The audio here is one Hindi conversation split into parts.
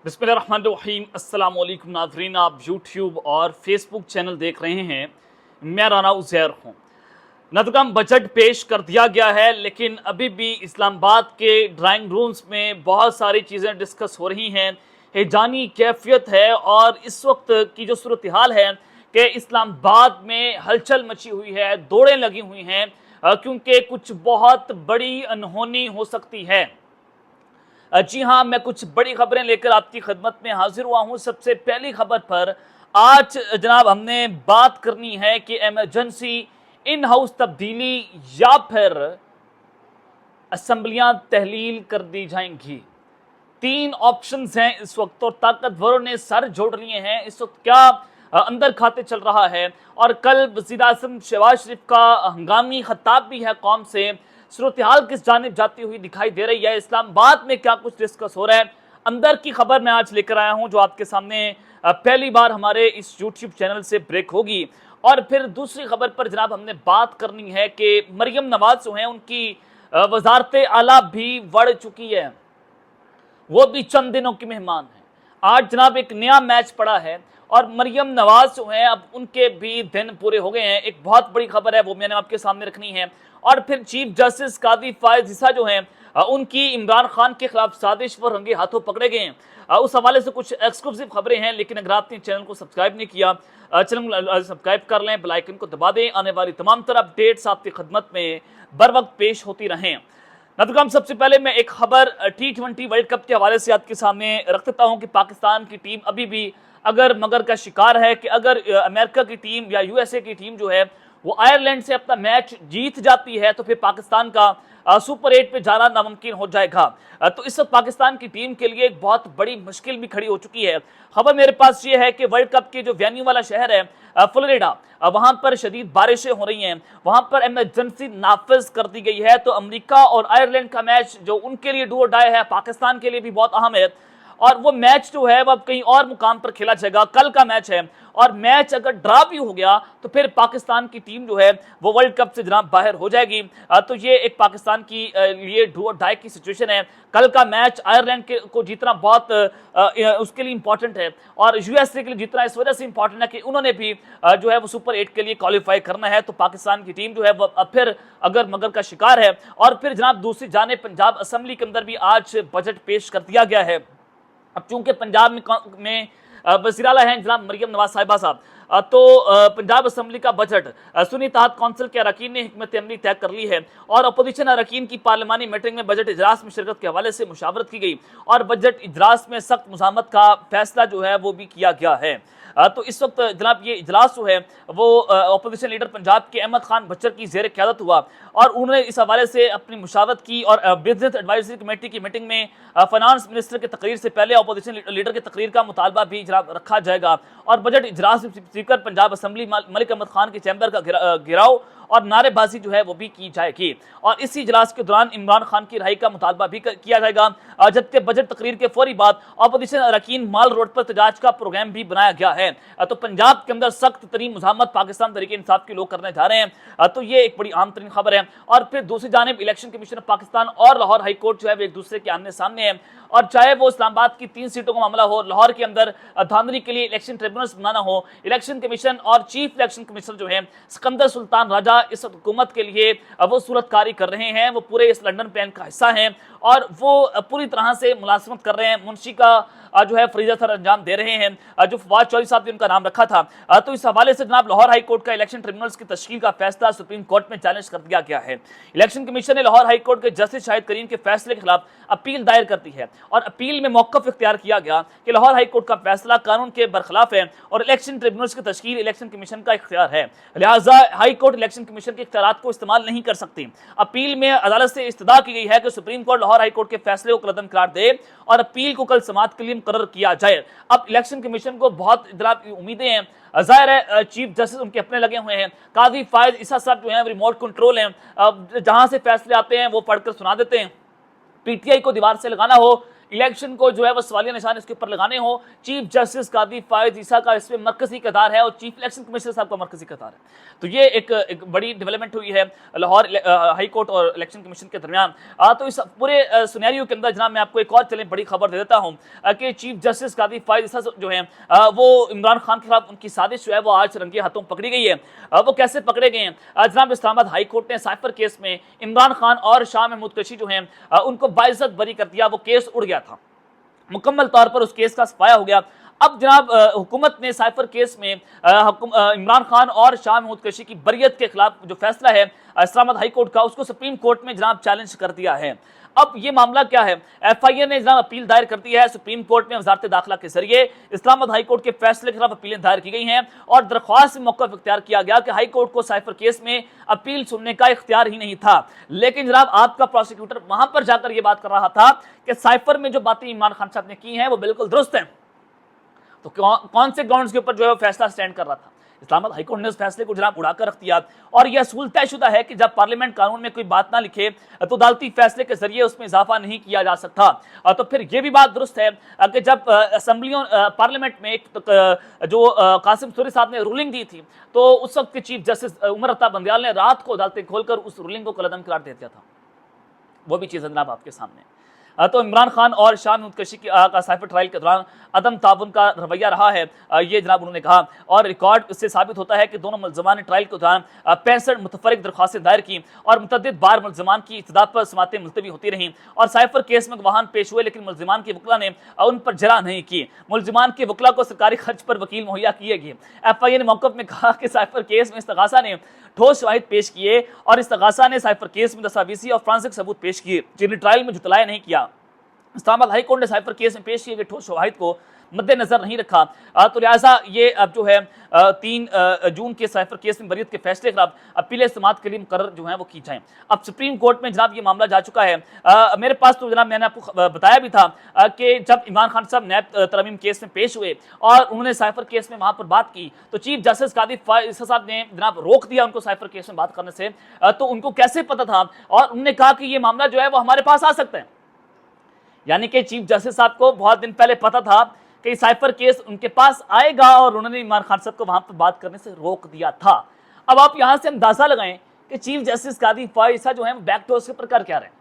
बिस्मिल्लाहिर्रहमानिर्रहीम। अस्सलाम वालेकुम नाज़रीन, आप यूट्यूब और फेसबुक चैनल देख रहे हैं। मैं राना उज़ैर हूँ। नदकम बजट पेश कर दिया गया है, लेकिन अभी भी इस्लामाबाद के ड्राइंग रूम्स में बहुत सारी चीज़ें डिस्कस हो रही हैं। हैजानी कैफियत है और इस वक्त की जो सूरत हाल है कि इस्लामाबाद में हलचल मची हुई है, दौड़ें लगी हुई हैं, क्योंकि कुछ बहुत बड़ी अनहोनी हो सकती है। जी हाँ, मैं कुछ बड़ी खबरें लेकर आपकी खिदमत में हाजिर हुआ हूँ। सबसे पहली खबर पर आज जनाब हमने बात करनी है कि इमरजेंसी इन हाउस तब्दीली या फिर असम्बलियां तहलील कर दी जाएंगी। तीन ऑप्शंस हैं इस वक्त और ताकतवरों ने सर जोड़ लिए हैं। इस वक्त क्या अंदर खाते चल रहा है और कल वज़ीर आज़म शहबाज शरीफ का हंगामी खिताब भी है कौम से। सूरत हाल किस जानिब जाती हुई दिखाई दे रही है, इस्लामाबाद में क्या कुछ डिस्कस हो रहा है, अंदर की खबर मैं आज लेकर आया हूं जो आपके सामने पहली बार हमारे इस यूट्यूब चैनल से ब्रेक होगी। और फिर दूसरी खबर पर जनाब हमने बात करनी है कि मरियम नवाज जो हैं उनकी वजारत आला भी बढ़ चुकी है, वो भी चंद दिनों की मेहमान है। आज जनाब एक नया मैच पड़ा है और मरियम नवाज जो है अब उनके भी दिन पूरे हो गए हैं। एक बहुत बड़ी खबर है, वो मैंने आपके सामने रखनी है। और फिर चीफ जस्टिस कादी फायज ईसा जो हैं उनकी इमरान खान के खिलाफ साजिश व रंगे हाथों पकड़े गए हैं। उस हवाले से कुछ एक्सक्लूसिव खबरें हैं, लेकिन अगर आपने चैनल को सब्सक्राइब नहीं किया, चैनल सब्सक्राइब कर लें, बेल आइकन को दबा दें। आने वाली तमाम तरह अपडेट्स आपकी खिदमत में बर वक्त पेश होती रहें। नदकम सबसे पहले मैं एक खबर T20 वर्ल्ड कप के हवाले से आपके सामने रख देता हूं कि पाकिस्तान की टीम अभी भी अगर मगर का शिकार है कि अगर अमेरिका की टीम या यूएसए की टीम जो है वो आयरलैंड से अपना मैच जीत जाती है तो फिर पाकिस्तान का सुपर 8 पे जाना नामुमकिन हो जाएगा। तो इस वक्त पाकिस्तान की टीम के लिए एक बहुत बड़ी मुश्किल भी खड़ी हो चुकी है। खबर मेरे पास ये है कि वर्ल्ड कप के जो वेन्यू वाला शहर है फ्लोरिडा, वहां पर शदीद बारिशें हो रही हैं, वहां पर इमरजेंसी नाफिज कर दी गई है। तो अमेरिका और आयरलैंड का मैच जो उनके लिए डू और डाई है, पाकिस्तान के लिए भी बहुत अहम है। और वो मैच जो है वो अब कहीं और मुकाम पर खेला जाएगा, कल का मैच है। और मैच अगर ड्रा भी हो गया तो फिर पाकिस्तान की टीम जो है वो वर्ल्ड कप से जनाब बाहर हो जाएगी। तो ये एक पाकिस्तान की लिए डू और डाई की सिचुएशन है। कल का मैच आयरलैंड को जीतना बहुत उसके लिए इंपॉर्टेंट है और यूएसए के लिए जीतना इस वजह से इंपॉर्टेंट है कि उन्होंने भी जो है वो सुपर 8 के लिए क्वालिफाई करना है। तो पाकिस्तान की टीम जो है वो फिर अगर मगर का शिकार है। और फिर जनाब दूसरी जानिब पंजाब असम्बली के अंदर भी आज बजट पेश कर दिया गया है। अब चूंकि पंजाब में वज़ीर आला हैं जनाब मरियम नवाज साहिबा साहब, तो पंजाब असम्बली का बजट सुन्नी तहत कौंसिल के अरकान ने हिकमत अमली तय कर ली है और अपोजिशन अरकान की पार्लिमानी मीटिंग में बजट इजलास में शिरकत के हवाले से मुशावरत की गई और बजट इजलास में सख्त मुज़ाहमत का फैसला जो है वो भी किया गया है। तो इस वक्त जनाब ये इजलास जो है वो अपोजिशन लीडर पंजाब के अहमद खान बच्चर की ज़ेर क़यादत हुआ और उन्होंने इस हवाले से अपनी मुशावरत की। और बिजनेस एडवाइजरी कमेटी की मीटिंग में फाइनेंस मिनिस्टर की तकरीर से पहले अपोजिशन लीडर की तकरीर का मुतालबा भी रखा जाएगा। और बजट इजलास में स्पीकर पंजाब असम्बली मलिक अहमद खान के चैम्बर का घेराव और नारेबाजी जो है वो भी की जाएगी। और इसी इजलास के दौरान इमरान खान की रिहाई का मुतालबा भी किया जाएगा। जबकि बजट तकरीर के फौरी बाद अपोजिशन अरकान माल रोड पर एहतजाज का प्रोग्राम भी बनाया गया है। तो पंजाब के अंदर सख्त तरीन मुज़ाहमत पाकिस्तान तहरीक इंसाफ के लोग करने जा रहे हैं। तो ये एक बड़ी आम तरीन खबर है। और फिर दूसरी जानिब इलेक्शन कमीशन ऑफ पाकिस्तान और लाहौर हाई कोर्ट जो है वो एक दूसरे के आमने सामने है। और चाहे वो इस्लामाबाद की 3 सीटों का मामला हो, लाहौर के अंदर धांधली के लिए इलेक्शन ट्रिब्यूनल्स बनाना हो, इलेक्शन कमीशन और चीफ इलेक्शन कमिश्नर जो है सिकंदर सुल्तान राजा इस हुकूमत के लिए वो सूरतकारी कर रहे हैं। वो पूरे इस लंदन प्लान का हिस्सा हैं और वो पूरी तरह से मुलाजमत कर रहे हैं। मुंशी का जो है फरीजा सर अंजाम दे रहे हैं, जो फवाद चौधरी साहब ने उनका नाम रखा था। तो इस हवाले से जनाब लाहौर हाई कोर्ट का इलेक्शन ट्रिब्यूनल्स की तश्कील का फैसला सुप्रीम कोर्ट में चैलेंज कर दिया गया है। इलेक्शन कमीशन ने लाहौर हाई कोर्ट के जस्टिस शाहिद करीम के फैसले के खिलाफ अपील दायर कर दी है और अपील में मौक़िफ़ इख्तियार किया गया कि लाहौर हाई कोर्ट का फैसला कानून के बरखिलाफ है और इलेक्शन ट्रिब्यूनल्स की तश्कील इलेक्शन कमीशन का इख्तियार है, लिहाजा हाई कोर्ट इलेक्शन कमीशन के इख्तियारात को इस्तेमाल नहीं कर सकती। अपील में अदालत से इस्तदा की गई है कि supreme court Lahore high court के फैसले को कलअदम करार दे और अपील को कल समाअत के लिए मुकर्रर किया जाए। अब इलेक्शन कमीशन को बहुत उम्मीदें हैं, जाहिर है चीफ जस्टिस उनके अपने लगे हुए हैं। कादी फायज ईसा साहब जो हैं रिमोट कंट्रोल हैं, जहां से फैसले आते हैं वो पढ़कर सुना देते हैं। पीटीआई को दीवार से लगाना हो इलेक्शन को जो है वो सवालिया निशान इसके ऊपर लगाने हो, चीफ जस्टिस कादी फायद ईसा का इसमें मरकजी किरदार है और चीफ इलेक्शन कमिश्नर साहब का मरकजी किरदार है। तो ये एक बड़ी डेवलपमेंट हुई है लाहौर हाई कोर्ट और इलेक्शन कमीशन के दरमियान। तो इस पूरे सिनेरियो के अंदर जनाब मैं आपको एक और चलें बड़ी खबर दे देता हूं कि चीफ जस्टिस कादी फायद ईसा जो है वो इमरान खान के खिलाफ उनकी साजिश जो है वो आज रंगे हाथों पकड़ी गई है। वो कैसे पकड़े गए हैं? जनाब इस्लामाबाद हाई कोर्ट ने साइफर केस में इमरान खान और शाह महमूद कुरैशी जो है उनको बाइज्जत बरी कर दिया। वो केस उड़ गया था, मुकम्मल तौर पर उस केस का सफाया हो गया। अब जनाब हुकूमत ने साइफर केस में इमरान खान और शाह महमूद कुरैशी की बरियत के खिलाफ जो फैसला है इस्लामाबाद हाई कोर्ट का, उसको सुप्रीम कोर्ट में जनाब चैलेंज कर दिया है। अब ये मामला क्या है? FIA ने जनाब अपील दायर कर दी है सुप्रीम कोर्ट में वजारत दाखिला के जरिए। इस्लामाबाद हाई कोर्ट के फैसले के खिलाफ अपीलें दायर की गई हैं और दरख्वास्त में मौक़िफ़ इख्तियार किया गया कि हाई कोर्ट को साइफर केस में अपील सुनने का इख्तियार ही नहीं था। लेकिन जनाब आपका प्रोसिक्यूटर वहां पर जाकर यह बात कर रहा था कि साइफर में जो बातें इमरान खान साहब ने की हैं वो बिल्कुल दुरुस्त हैं। तो कौन से ग्राउंड्स के ऊपर जो है फैसला स्टैंड कर रहा था? इस्लामाबाद हाई कोर्ट ने उस फैसले को जनाब उड़ाकर रख दिया और यह असूल तयशुदा है कि जब पार्लियामेंट कानून में कोई बात ना लिखे तो अदालती फैसले के जरिए उसमें इजाफा नहीं किया जा सकता। तो फिर यह भी बात दुरुस्त है कि जब असम्बलियों पार्लियामेंट में जो कासिम सूरी साहब ने रूलिंग दी थी तो उस वक्त के चीफ जस्टिस उमर अता बंदयाल ने रात को अदालतें खोलकर उस रूलिंग को कलअदम करार दे दिया था। वो भी चीज़ जनाब आपके सामने। तो इमरान खान और शाह महमूद कुरैशी का साइफर ट्रायल के दौरान अदम ताउन का रवैया रहा है, ये जनाब उन्होंने कहा और रिकॉर्ड इससे साबित होता है कि दोनों मुलजमान ने ट्रायल के दौरान 65 मुतफरिक दरख्वास्तें दायर की और मुतअद्दिद बार मुलजमान की इस्तदा पर समातें मुलतवी होती रहीं और साइफर केस में गवाहान पेश हुए, लेकिन मुलजमान के वकला ने उन पर जरा नहीं की। मुलजमान के वकला को सरकारी खर्च पर वकील मुहैया किए गए। FIA ने मौक़िफ़ में कहा कि साइफर केस में इस्तगासा ने ठोस शवाहिद पेश किए और इस्तगासा ने साइफर केस में दस्तावेजी और फ्रांसिक सबूत पेश किए जिन्हें ट्रायल में जुटलाया नहीं किया। इस्लामाबाद हाई कोर्ट ने साइफर केस में पेश किए गए ठोस शवाहिद को मद्देनजर नहीं रखा। तो लिहाजा ये अब जो है 3 जून के साइफर केस में बरियत के फैसले के खिलाफ अपील समात के लिए मुकर्रर जो है वो की जाए। अब सुप्रीम कोर्ट में जनाब ये मामला जा चुका है। मेरे पास तो जनाब मैंने आपको बताया भी था कि जब इमरान खान साहब नैब तरमीम केस में पेश हुए और उन्होंने साइफर केस में वहाँ पर बात की तो चीफ जस्टिस कादी फायद ईसा साहब ने जनाब रोक दिया उनको साइफर केस में बात करने से। तो उनको कैसे पता था? और उन्होंने कहा कि ये मामला जो है वो हमारे पास आ सकता है, यानी कि चीफ जस्टिस साहब को बहुत दिन पहले पता था कि साइफर केस उनके पास आएगा और उन्होंने इमरान खान साहब को वहां पर बात करने से रोक दिया था। अब आप यहां से अंदाजा लगाएं कि चीफ जस्टिस कादी फायद ईसा जो है वो बैकडोर के ऊपर कर क्या रहे हैं।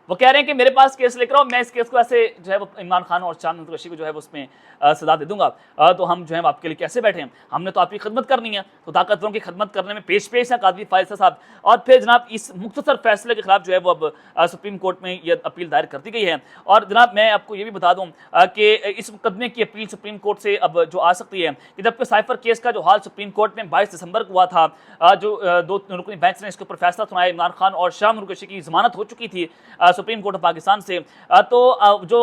वो कह रहे हैं कि मेरे पास केस लेकर आओ, मैं इस केस को ऐसे जो है वो इमरान खान और शाह महमूद कुरैशी को जो है वो उसमें सजा दे दूंगा। तो हम जो है आपके लिए कैसे बैठे हैं, हमने तो आपकी खिदमत करनी है, तो ताकतवरों की खिदमत करने में पेश है कादी फायद ईसा साहब। और फिर जनाब इस मुख्तसर फैसले के खिलाफ जो है वो अब सुप्रीम कोर्ट में यह अपील दायर कर दी गई है। और जनाब मैं आपको ये भी बता दूं कि इस मुकदमे की अपील सुप्रीम कोर्ट से अब जो आ सकती है कि जबकि साइफर केस का जो हाल सुप्रीम कोर्ट में 22 दिसंबर को हुआ था, जो 2 रुकनी बेंच ने इसके ऊपर फैसला सुनाया, इमरान खान और शाह महमूद कुरैशी की जमानत हो चुकी थी सुप्रीम कोर्ट ऑफ पाकिस्तान से। तो जो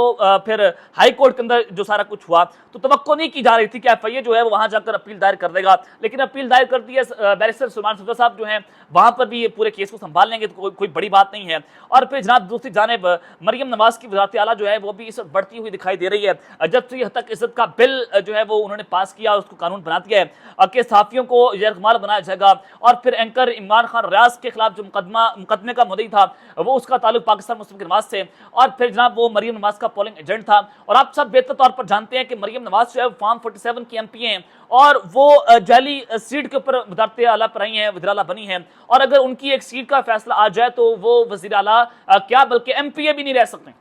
फिर हाई कोर्ट के अंदर जो सारा कुछ हुआ तो तवक्को नहीं की जा रही थी कि FIA जो है वो वहां जाकर अपील दायर कर देगा, लेकिन अपील दायर कर दी है। बैरिस्टर सुलेमान सफदर साहब जो हैं वहां पर भी ये पूरे केस को संभाल लेंगे, तो कोई बड़ी बात नहीं है। और फिर जनाब दूसरी जानिब मरियम नवाज की वज़ारत आला जो है वो भी इस वक्त बढ़ती हुई दिखाई दे रही है। जब से तक इज्जत का बिल जो है वो उन्होंने पास किया, उसको कानून बना दिया है कि सहाफ़ियों को यरगमाल बनाया जाएगा। और फिर एंकर इमरान खान रियाज के खिलाफ जो मुकदमे का मुद्दई था वो उसका ताल्लुक पाकिस्तान मुस्लिम नवाज से, और फिर जनाब वो मरियम नवाज का पोलिंग एजेंट था। और आप सब बेहतर तौर पर जानते हैं कि मरियम नवाज जो है फॉर्म 47 की MP हैं और वो जाली सीट के ऊपर वज़ारत आला पर आई हैं, वज़ीर आला बनी हैं। और अगर उनकी एक सीट का फैसला आ जाए तो वो वज़ीर आला क्या बल्कि MPA भी नहीं रह सकते,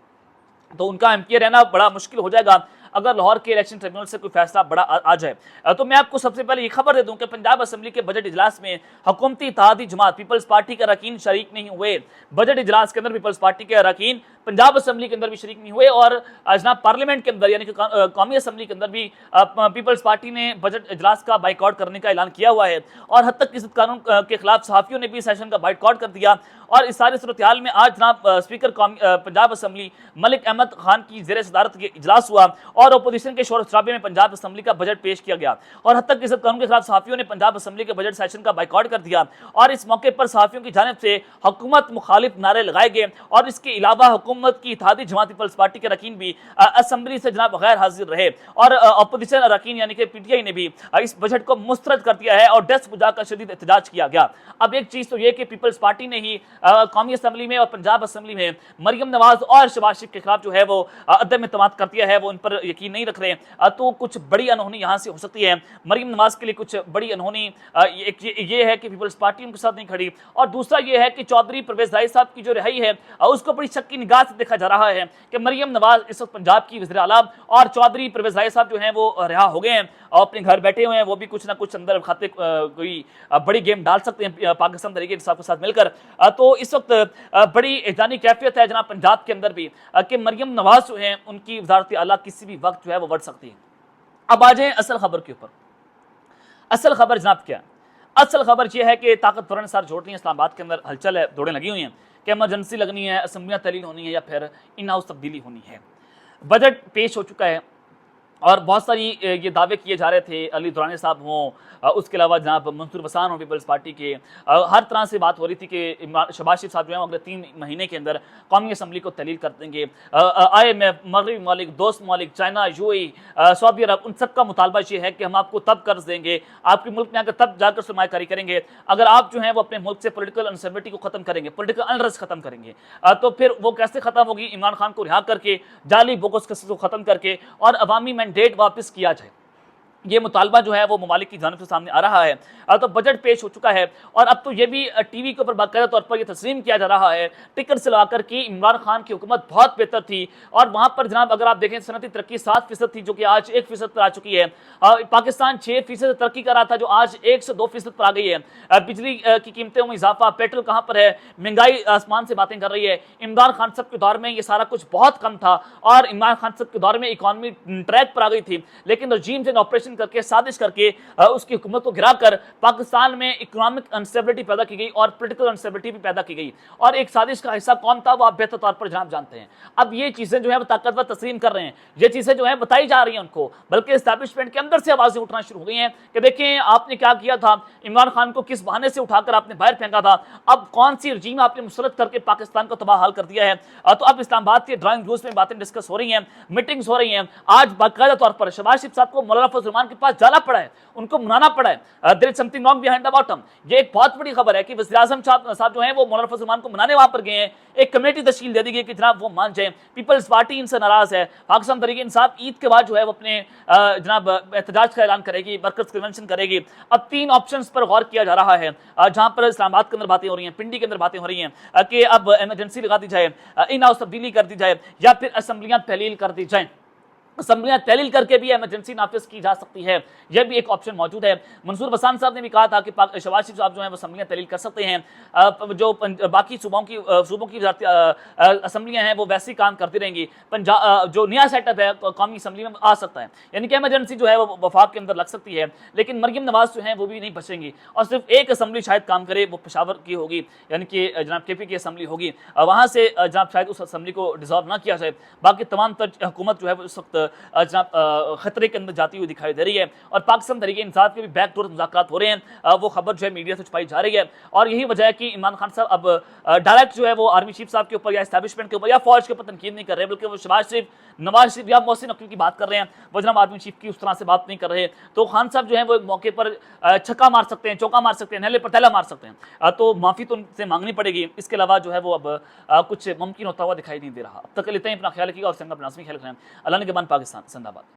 तो उनका MPA रहना बड़ा मुश्किल हो जाएगा अगर लाहौर के इलेक्शन ट्रिब्यूनल से कोई फैसला बड़ा आ जाए। तो मैं आपको सबसे पहले ये खबर दे दूं कि पंजाब असेंबली के बजट इजलास में हुकूमती इत्तेहादी जमात पीपल्स पार्टी के अरकान शरीक नहीं हुए। बजट इजलास के अंदर पीपल्स पार्टी के अरकान पंजाब असेंबली के अंदर भी शरीक नहीं हुए और जनाब पार्लियामेंट के अंदर यानी कि कौमी असेंबली के अंदर भी पीपल्स पार्टी ने बजट इजलास का बाइकआउट करने का ऐलान किया हुआ है। और हद तक इस कानून के खिलाफ सहाफ़ियों ने भी सेशन का बाइकआउट कर दिया। और इस सारी सूरत हाल में आज जनाब स्पीकर पंजाब असेंबली मलिक अहमद खान की ज़ेर सदारत के इजलास हुआ और अपोजिशन के शोर शराबे में पंजाब असेंबली का बजट पेश किया गया। और हद तक इस कानून के खिलाफ सहाफ़ियों ने पंजाब असेंबली के बजट सेशन का बाइकआउट कर दिया। और इस मौके पर सहाफ़ियों की जानिब से हुकूमत मुखालिफ नारे लगाए गए और इसके अलावा हुकूमत हुकूमत की इत्तेहादी जमात पीपल्स पार्टी के अरकान भी असेंबली से जनाब गैर हाजिर रहे और अपोजिशन अरकान यानी कि पीटीआई ने भी इस बजट को मुस्तरद कर दिया है और डेस्क बुझाकर शदीद एहतजाज किया गया। अब एक चीज तो यह कि पीपल्स पार्टी ने ही कौमी असेंबली में और पंजाब असेंबली में मरियम नवाज और शहबाज शरीफ के खिलाफ जो है वो अदम एतमाद कर दिया है, वो इन पर यकीन नहीं रख रहे। तो कुछ बड़ी अनहोनी यहाँ से हो सकती है। मरियम नवाज के लिए कुछ बड़ी अनहोनी ये है कि पीपल्स पार्टी उनके साथ नहीं खड़ी, और दूसरा ये है कि चौधरी परवेज राही साहब की जो रिहाई है उसको बड़ी शक की निगाह से देखा जा रहा है कि मरियम नवाज इस वक्त पंजाब की वज़ीर आला और चौधरी परवेज राही साहब जो हैं वो रिहा हो गए हैं और अपने घर बैठे हुए हैं। वो भी कुछ ना कुछ अंदर खाते कोई बड़ी गेम डाल सकते हैं पाकिस्तान तरीके इंसाफ के साथ मिलकर। तो इस वक्त बड़ी जानी कैफियत है जनाब पंजाब के अंदर भी कि मरियम नवाज जो हैं उनकी वज़ारत आला किसी भी वक्त जो है वो बढ़ सकती है। अब आ जाए असल खबर के ऊपर। असल खबर जनाब क्या है? असल खबर यह है कि ताकतवर ने सर जोड़ ली है। इस्लामाबाद के अंदर हलचल है, दौड़ें लगी हुई हैं कि इमरजेंसी लगनी है, असम्बलियाँ तहलील होनी है या फिर इन हाउस तब्दीली होनी है। बजट पेश हो चुका है और बहुत सारी ये दावे किए जा रहे थे, अली दुरानी साहब हों, उसके अलावा जनाब मंसूर बसान हों पीपल्स पार्टी के, हर तरह से बात हो रही थी कि शहबाज शरीफ साहब जो है अगले 3 महीने के अंदर कौमी असम्बली को तहलील कर देंगे। IMF, मगरबी ममालिक, दोस्त ममालिक, चाइना, UAE, सऊदी अरब, उन सब का मुतालबा ये है कि हम आपको तब कर्ज देंगे, आपके मुल्क में आकर तब जाकर सरमायाकारी करेंगे अगर आप जो है वो अपने मुल्क से पोलिटिकल अनस्टेबिलिटी को खत्म करेंगे, पोलिटिकल अनरेस्ट खत्म करेंगे। तो फिर वो कैसे खत्म होगी? इमरान खान को रिहा करके, जाली बोगस केसेस को खत्म करके और अवामी मैंडेट वापस किया जाए। ये मुतालबा जो है वो ममालिक की जानिब से सामने आ रहा है। तो बजट पेश हो चुका है और अब तो ये भी टीवी के ऊपर बाकायदा तौर पर यह तस्लीम किया जा रहा है टिकट से लगाकर कि इमरान खान की हुकूमत बहुत बेहतर थी। और वहाँ पर जनाब अगर आप देखें सनती तरक्की 7% थी जो कि आज 1% पर आ चुकी है। पाकिस्तान 6% तरक्की कर रहा था जो आज 1 से 2% पर आ गई है। बिजली की कीमतों में इजाफा, पेट्रोल कहाँ पर है, महंगाई आसमान से बातें कर रही है। इमरान खान साहब के दौर में ये सारा कुछ बहुत कम था और इमरान खान साहब के दौर में इकॉनमी ट्रैक पर आ गई थी, लेकिन रजीम से ऑपरेशन करके, साजिश करके उसकी हुकूमत को गिराकर पाकिस्तान में इकोनॉमिक अनस्टेबिलिटी पैदा की गई और पॉलिटिकल अनस्टेबिलिटी भी पैदा की गई। और एक साजिश का हिस्सा कौन था वो आप बेहतर तौर पर जनाब जानते हैं। अब ये चीजें जो है वो ताकतवर तस्लीम कर रहे हैं, ये चीजें जो है बताई जा रही हैं उनको, बल्कि एस्टैब्लिशमेंट के अंदर से आवाजें उठना शुरू हो गई हैं कि देखें आपने क्या किया था, इमरान खान को किस बहाने से उठाकर आपने बाहर फेंका था, अब कौन सी रजीम आपने मुसलत करके पाकिस्तान को तबाह हाल कर दिया है। तो अब इस्लामाबाद के ड्राइंग रूम्स में बातें डिस्कस हो रही हैं, मीटिंग्स हो रही हैं। आज बाकायदा तौर पर शहबाज शरीफ साहब को मौलाना फजल रहमान के पास जाना पड़ा है, उनको मनाना पड़ा है। There is something wrong behind the bottom. ये एक बहुत बड़ी खबर है कि वज़ीर आज़म साहब जो हैं वो मौलाना फजल रहमान को मनाने वहां पर गए हैं। एक कमेटी तश्कील दे दी गई कि जनाब वो मान जाए। पीपल्स पार्टी इनसे नाराज है। पाकिस्तान तहरीक इंसाफ ईद के बाद जो है वो अपने जनाब एहतजाज का ऐलान करेगी, वर्कर्स कन्वेंशन करेगी। अब 3 ऑप्शंस पर गौर किया जा रहा है जहां पर इस्लामाबाद के अंदर बातें हो रही हैं, पिंडी के अंदर बातें हो रही हैं कि अब इमरजेंसी लगा दी जाए, इन हाउस तब्दीली कर दी जाए या फिर असम्बलियां तहलील कर दी जाए। असम्बलियां तहलील करके भी इमरजेंसी नाफिज की जा सकती है, यह भी एक ऑप्शन मौजूद है। मंसूर बसान साहब ने भी कहा था कि शहबाज शरीफ साहब जो है वो असम्बलियां तहलील कर सकते हैं। जो बाकी सूबों की असम्बलियां हैं वो वैसे ही काम करती रहेंगी। पंजाब जो नया सेटअप है कौमी असम्बली में आ सकता है, यानी कि इमरजेंसी जो है वो वफाक के अंदर लग सकती है, लेकिन मरियम नवाज जो है वो भी नहीं बचेंगी और सिर्फ एक असम्बली शायद काम करे, वो पेशावर की होगी, यानी कि जनाब KP की असम्बली होगी। वहाँ से जनाब शायद उस असम्बली को डिसॉल्व ना किया जाए। बाकी तमाम हुकूमत जो है वो इस वक्त जनाब खतरे के अंदर जाती हुई दिखाई दे रही है और पाकिस्तान तहरीक इंसाफ के भी बैकडोर मुज़ाकरात हो रहे हैं। वो खबर जो है मीडिया से छुपाई जा रही है और यही वजह है कि इमरान खान साहब अब डायरेक्ट जो है वो आर्मी चीफ साहब के ऊपर या एस्टैब्लिशमेंट के ऊपर या फौज के ऊपर तनकीद नहीं कर रहे, बल्कि वो शहबाज शरीफ, नवाज शरीफ या मोहसिन नकवी की बात कर रहे हैं। वो जनाब आर्मी चीफ की उस तरह से बात नहीं कर रहे। तो खान साहब जो है वो एक मौके पर छक्का मार सकते हैं, चौका मार सकते हैं, नहले पर तैला मार सकते हैं। तो माफ़ी तो उनसे मांगनी पड़ेगी। इसके अलावा जो है वो अब कुछ मुमकिन होता हुआ दिखाई नहीं दे रहा। अब तक लेते हैं, अपना ख्याल रखिएगा और संग अपना ख्याल रखें। अल्लाह ने के बाद पाकिस्तान जिंदाबाद।